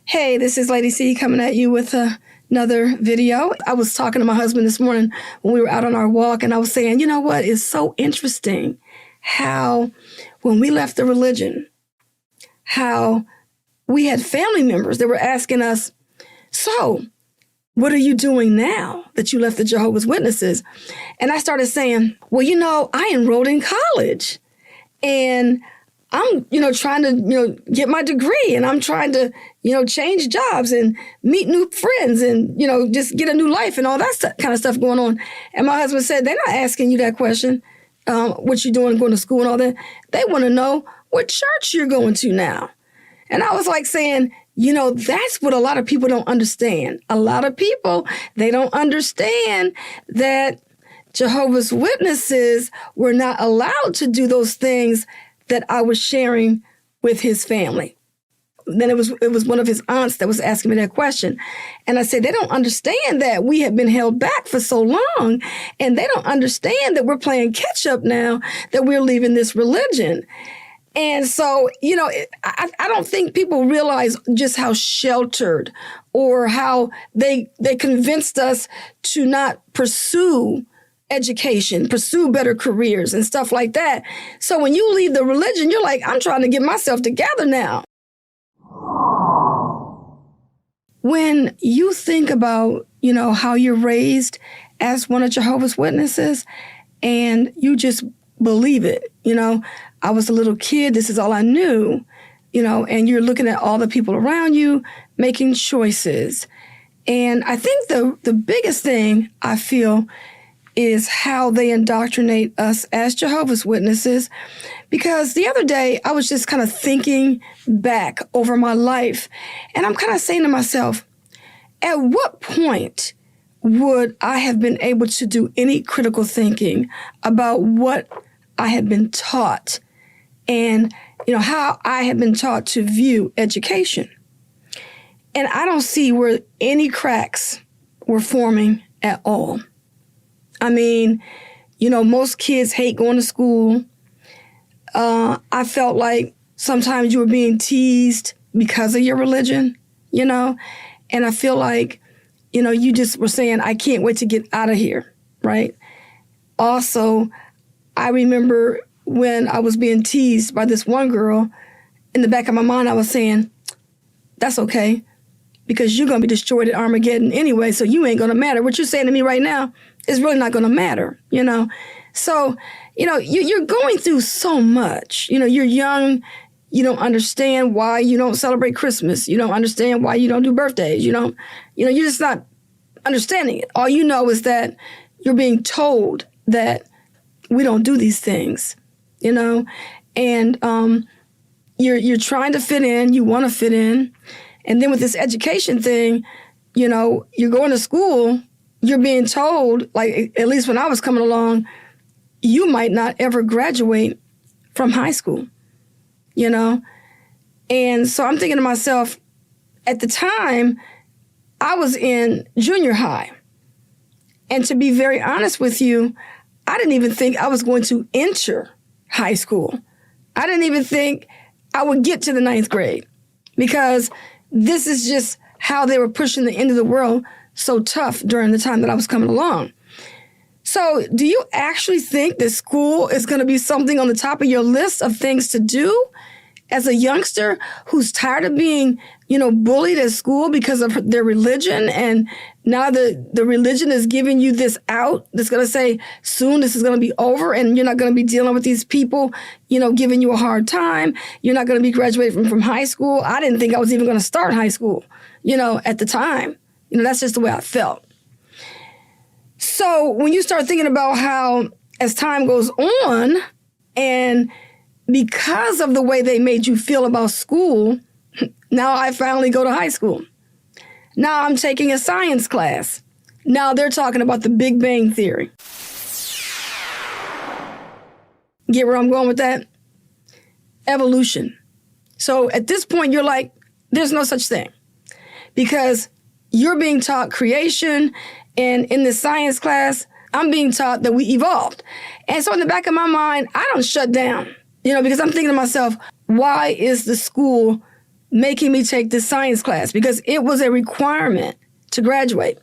Hey, this is Lady C coming at you with another video. I was talking to my husband this morning when we were out on our walk, and I was saying, you know what, it's so interesting how when we left the religion, how we had family members that were asking us, so what are you doing now that you left the Jehovah's Witnesses? And I started saying, well, I enrolled in college and I'm, trying to, get my degree, and I'm trying to, change jobs and meet new friends and, just get a new life and all that kind of stuff going on. And my husband said, they're not asking you that question, what you doing, going to school and all that. They want to know what church you're going to now. And I was like saying, that's what a lot of people don't understand. A lot of people, they don't understand that Jehovah's Witnesses were not allowed to do those things that I was sharing with his family. Then it was one of his aunts that was asking me that question. And I said, they don't understand that we have been held back for so long. And they don't understand that we're playing catch up now, that we're leaving this religion. And so, I don't think people realize just how sheltered or how they convinced us to not pursue education, pursue better careers and stuff like that. So when you leave the religion, you're like, I'm trying to get myself together now. When you think about, how you're raised as one of Jehovah's Witnesses and you just believe it, I was a little kid, this is all I knew, and you're looking at all the people around you making choices. And I think the biggest thing I feel is how they indoctrinate us as Jehovah's Witnesses. Because the other day, I was just kind of thinking back over my life, and I'm kind of saying to myself, at what point would I have been able to do any critical thinking about what I had been taught and, how I had been taught to view education? And I don't see where any cracks were forming at all. I mean, most kids hate going to school. I felt like sometimes you were being teased because of your religion, and I feel like, you just were saying, I can't wait to get out of here, right? Also, I remember when I was being teased by this one girl, in the back of my mind, I was saying, that's okay, because you're going to be destroyed at Armageddon anyway, so you ain't going to matter. What you're saying to me right now is really not going to matter, So, you're going through so much. You're young. You don't understand why you don't celebrate Christmas. You don't understand why you don't do birthdays. You're just not understanding it. All you know is that you're being told that we don't do these things, and you're trying to fit in. You want to fit in. And then with this education thing, you're going to school, you're being told, like, at least when I was coming along, you might not ever graduate from high school, And so I'm thinking to myself, at the time, I was in junior high. And to be very honest with you, I didn't even think I was going to enter high school. I didn't even think I would get to the 9th grade, because this is just how they were pushing the end of the world so tough during the time that I was coming along. So do you actually think that school is going to be something on the top of your list of things to do as a youngster who's tired of being, bullied at school because of their religion? And now the religion is giving you this out that's going to say, soon this is going to be over and you're not going to be dealing with these people, giving you a hard time. You're not going to be graduating from high school. I didn't think I was even going to start high school, at the time. That's just the way I felt. So when you start thinking about how as time goes on, and because of the way they made you feel about school, now I finally go to high school. Now I'm taking a science class. Now they're talking about the Big Bang Theory. Get where I'm going with that? Evolution. So at this point, you're like, there's no such thing. Because you're being taught creation, and in this science class, I'm being taught that we evolved. And so in the back of my mind, I don't shut down, because I'm thinking to myself, why is the school making me take this science class because it was a requirement to graduate.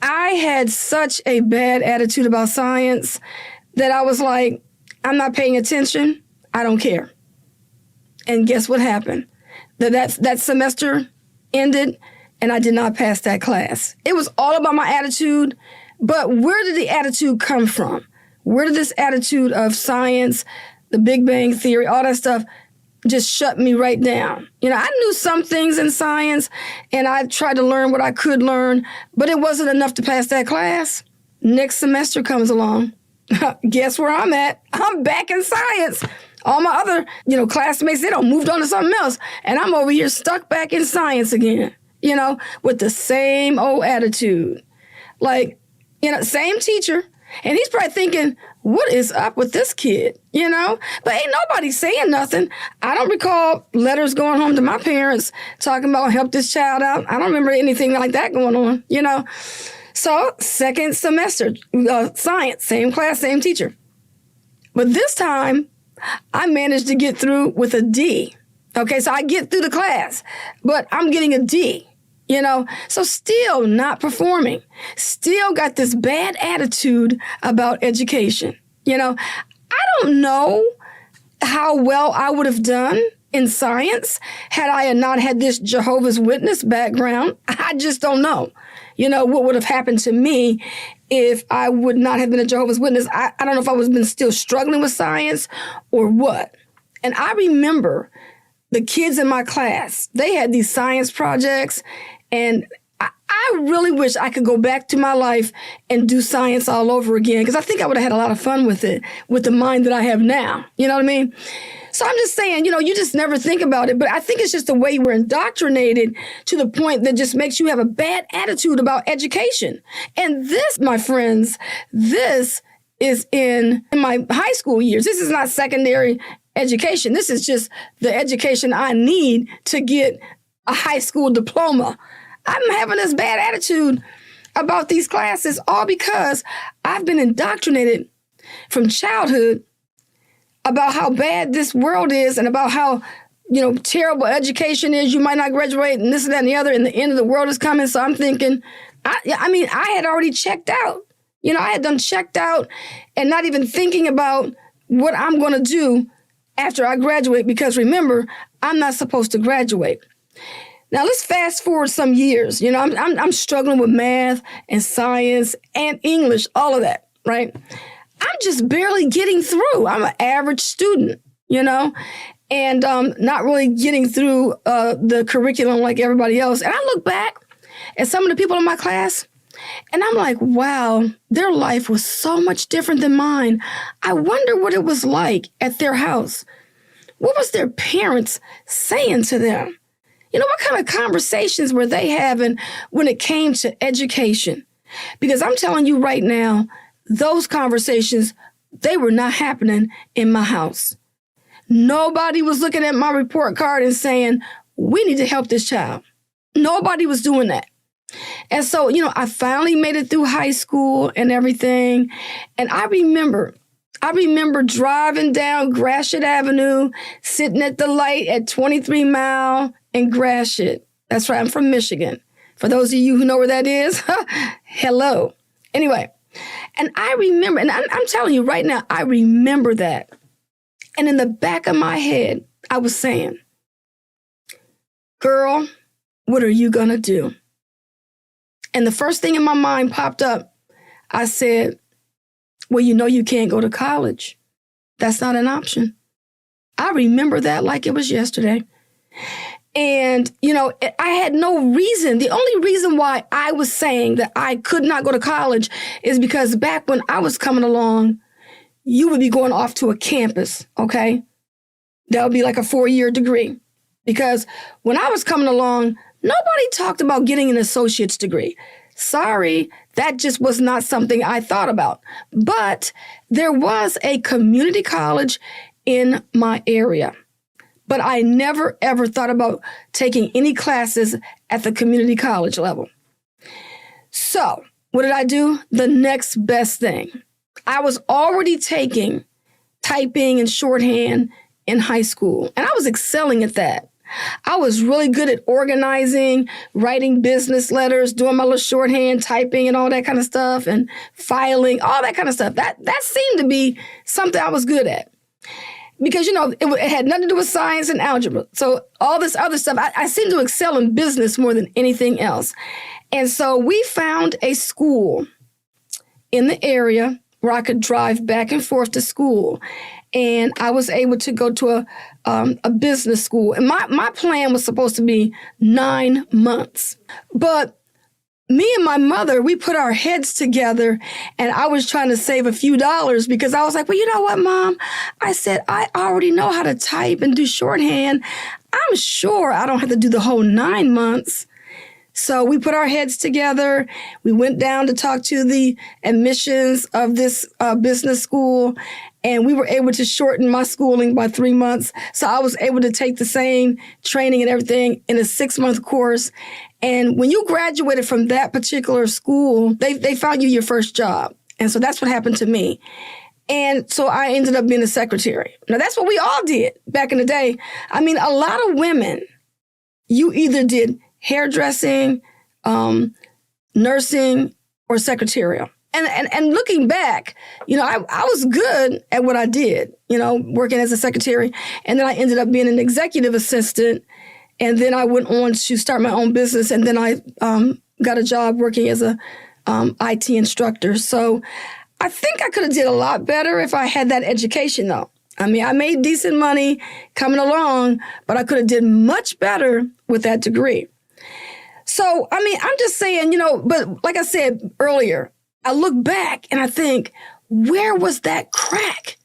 I had such a bad attitude about science that I was like, I'm not paying attention. I don't care. And guess what happened? That semester ended and I did not pass that class. It was all about my attitude, but where did the attitude come from? Where did this attitude of science, the Big Bang Theory, all that stuff just shut me right down? You know, I knew some things in science and I tried to learn what I could learn, but it wasn't enough to pass that class. Next semester comes along. Guess where I'm at? I'm back in science. All my other, classmates, they don't moved on to something else. And I'm over here stuck back in science again, with the same old attitude. Like, same teacher. And he's probably thinking, what is up with this kid, But ain't nobody saying nothing. I don't recall letters going home to my parents talking about help this child out. I don't remember anything like that going on, So second semester, science, same class, same teacher. But this time, I managed to get through with a D. Okay, so I get through the class, but I'm getting a D. So still not performing, still got this bad attitude about education. I don't know how well I would have done in science had I not had this Jehovah's Witness background. I just don't know. What would have happened to me if I would not have been a Jehovah's Witness. I don't know if I was been still struggling with science or what. And I remember the kids in my class, they had these science projects, and I really wish I could go back to my life and do science all over again, because I think I would have had a lot of fun with it, with the mind that I have now. You know what I mean? So I'm just saying, you just never think about it. But I think it's just the way we're indoctrinated to the point that just makes you have a bad attitude about education. And this, my friends, this is in my high school years. This is not secondary education. This is just the education I need to get a high school diploma. I'm having this bad attitude about these classes all because I've been indoctrinated from childhood about how bad this world is and about how, terrible education is. You might not graduate and this and that and the other, and the end of the world is coming. So I'm thinking, I had already checked out. I had done checked out and not even thinking about what I'm going to do after I graduate, because remember, I'm not supposed to graduate. Now, let's fast forward some years. I'm struggling with math and science and English, all of that, right? I'm just barely getting through. I'm an average student, and not really getting through the curriculum like everybody else. And I look back at some of the people in my class, and I'm like, wow, their life was so much different than mine. I wonder what it was like at their house. What was their parents saying to them? What kind of conversations were they having when it came to education? Because I'm telling you right now, those conversations, they were not happening in my house. Nobody was looking at my report card and saying, we need to help this child. Nobody was doing that. And so, I finally made it through high school and everything. And I remember driving down Gratiot Avenue, sitting at the light at 23 Mile in Gratiot. That's right, I'm from Michigan. For those of you who know where that is, hello. Anyway, and I remember, and I'm telling you right now, I remember that. And in the back of my head, I was saying, girl, what are you going to do? And the first thing in my mind popped up, I said, well, you can't go to college. That's not an option. I remember that like it was yesterday. And, I had no reason. The only reason why I was saying that I could not go to college is because back when I was coming along, you would be going off to a campus, okay? That would be like a 4-year degree. Because when I was coming along, nobody talked about getting an associate's degree. Sorry, that just was not something I thought about. But there was a community college in my area. But I never, ever thought about taking any classes at the community college level. So what did I do? The next best thing. I was already taking typing and shorthand in high school, and I was excelling at that. I was really good at organizing, writing business letters, doing my little shorthand, typing and all that kind of stuff, and filing, all that kind of stuff. That seemed to be something I was good at. Because, it had nothing to do with science and algebra. So all this other stuff, I seem to excel in business more than anything else. And so we found a school in the area where I could drive back and forth to school. And I was able to go to a business school. And my plan was supposed to be 9 months. But me and my mother, we put our heads together, and I was trying to save a few dollars because I was like, well, you know what, Mom? I said, I already know how to type and do shorthand. I'm sure I don't have to do the whole 9 months. So we put our heads together. We went down to talk to the admissions of this business school, and we were able to shorten my schooling by 3 months. So I was able to take the same training and everything in a 6-month course. And when you graduated from that particular school, they found you your first job. And so that's what happened to me. And so I ended up being a secretary. Now, that's what we all did back in the day. I mean, a lot of women, you either did hairdressing, nursing, or secretarial. And looking back, I was good at what I did, working as a secretary. And then I ended up being an executive assistant. And then I went on to start my own business. And then I got a job working as a IT instructor. So I think I could have did a lot better if I had that education, though. I mean, I made decent money coming along, but I could have did much better with that degree. So, I mean, I'm just saying, but like I said earlier, I look back and I think, where was that crack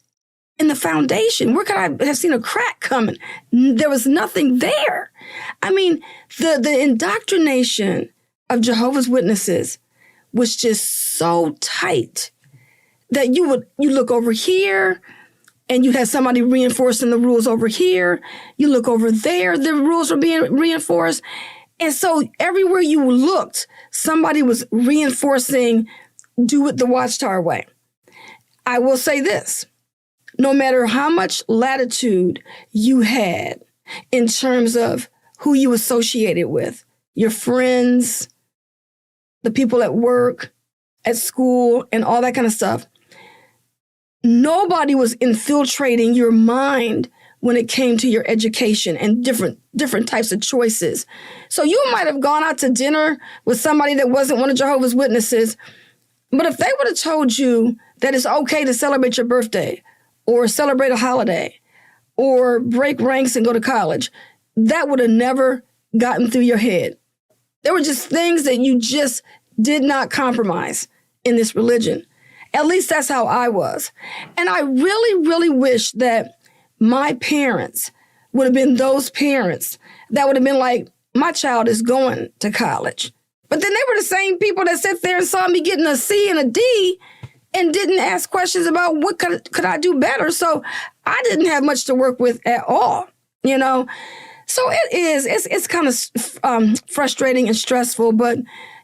in the foundation? Where could I have seen a crack coming? There was nothing there. I mean, the indoctrination of Jehovah's Witnesses was just so tight that you look over here and you had somebody reinforcing the rules over here. You look over there, the rules were being reinforced. And so everywhere you looked, somebody was reinforcing, do it the Watchtower way. I will say this, no matter how much latitude you had in terms of who you associated with, your friends, the people at work, at school, and all that kind of stuff, nobody was infiltrating your mind when it came to your education and different types of choices. So you might have gone out to dinner with somebody that wasn't one of Jehovah's Witnesses, but if they would have told you that it's okay to celebrate your birthday or celebrate a holiday or break ranks and go to college, that would have never gotten through your head. There were just things that you just did not compromise in this religion. At least that's how I was. And I really, really wish that my parents would have been those parents that would have been like, my child is going to college. But then they were the same people that sat there and saw me getting a C and a D and didn't ask questions about what could I do better. So I didn't have much to work with at all, So it's kind of frustrating and stressful. But,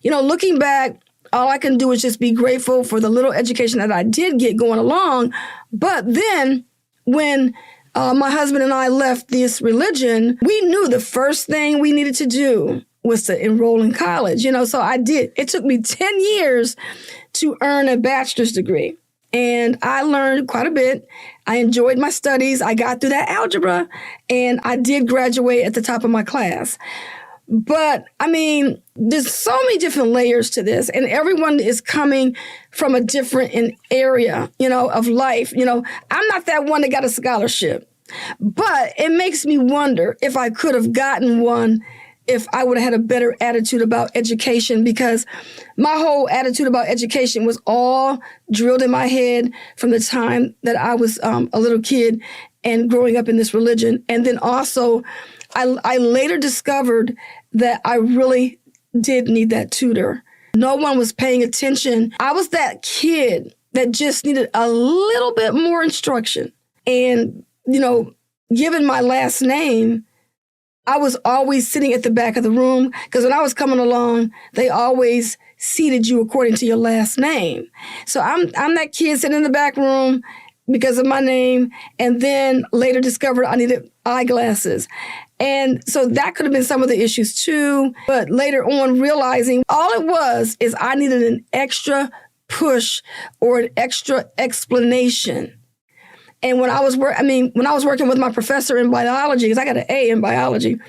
looking back, all I can do is just be grateful for the little education that I did get going along. But then when my husband and I left this religion, we knew the first thing we needed to do was to enroll in college, so I did. It took me 10 years to earn a bachelor's degree. And I learned quite a bit. I enjoyed my studies. I got through that algebra, and I did graduate at the top of my class. But, I mean, there's so many different layers to this, and everyone is coming from a different area, of life. I'm not that one that got a scholarship, but it makes me wonder if I could have gotten one if I would have had a better attitude about education, because my whole attitude about education was all drilled in my head from the time that I was a little kid and growing up in this religion. And then also, I later discovered that I really did need that tutor. No one was paying attention. I was that kid that just needed a little bit more instruction. And, given my last name, I was always sitting at the back of the room, because when I was coming along, they always seated you according to your last name. So I'm that kid sitting in the back room because of my name, and then later discovered I needed eyeglasses. And so that could have been some of the issues too. But later on, realizing all it was is I needed an extra push or an extra explanation. And when I was working with my professor in biology, because I got an A in biology,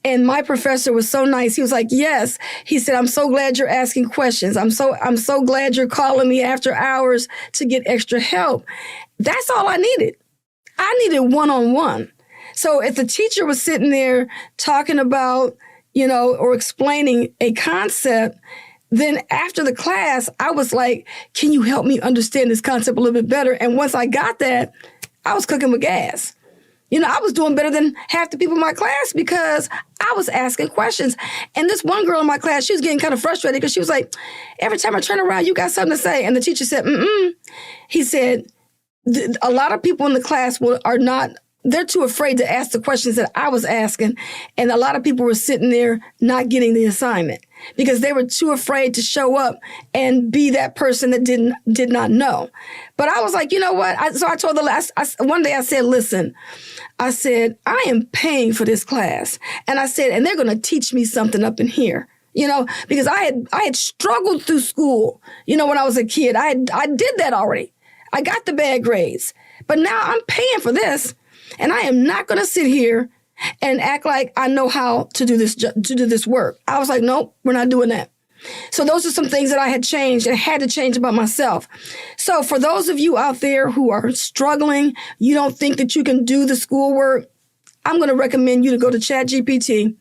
and my professor was so nice. He was like, yes. He said, I'm so glad you're asking questions. I'm so glad you're calling me after hours to get extra help. That's all I needed. I needed one-on-one. So if the teacher was sitting there talking about, or explaining a concept, then after the class, I was like, can you help me understand this concept a little bit better? And once I got that, I was cooking with gas. I was doing better than half the people in my class because I was asking questions. And this one girl in my class, she was getting kind of frustrated because she was like, every time I turn around, you got something to say. And the teacher said, He said, a lot of people in the class they're too afraid to ask the questions that I was asking. And a lot of people were sitting there not getting the assignment because they were too afraid to show up and be that person that did not know. But I was like, you know what? So I told one day I said, listen, I said, I am paying for this class. And I said, and they're going to teach me something up in here. Because I had struggled through school, when I was a kid. I did that already. I got the bad grades. But now I'm paying for this. And I am not going to sit here and act like I know how to do this work. I was like, nope, we're not doing that. So those are some things that I had changed and had to change about myself. So for those of you out there who are struggling, you don't think that you can do the schoolwork, I'm going to recommend you to go to ChatGPT.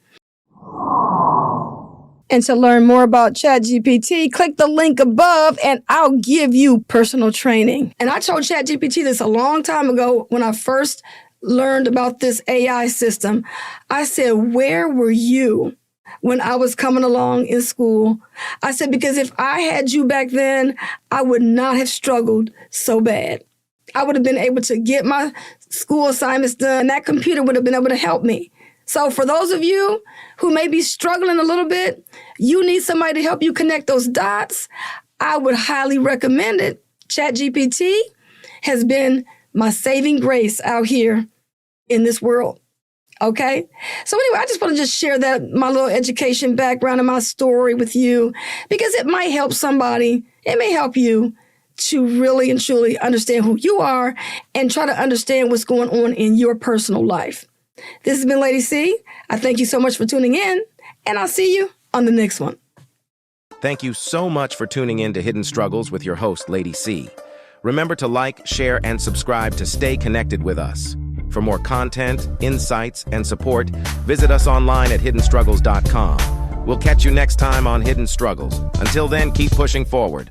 And to learn more about ChatGPT, click the link above and I'll give you personal training. And I told ChatGPT this a long time ago when I first learned about this AI system. I said, where were you when I was coming along in school? I said, because if I had you back then, I would not have struggled so bad. I would have been able to get my school assignments done. That computer would have been able to help me. So for those of you who may be struggling a little bit, you need somebody to help you connect those dots, I would highly recommend it. ChatGPT has been my saving grace out here in this world. Okay? So anyway, I just want to share my little education background and my story with you because it might help somebody. It may help you to really and truly understand who you are and try to understand what's going on in your personal life. This has been Lady C. I thank you so much for tuning in, and I'll see you on the next one. Thank you so much for tuning in to Hidden Struggles with your host, Lady C. Remember to like, share, and subscribe to stay connected with us. For more content, insights, and support, visit us online at hiddenstruggles.com. We'll catch you next time on Hidden Struggles. Until then, keep pushing forward.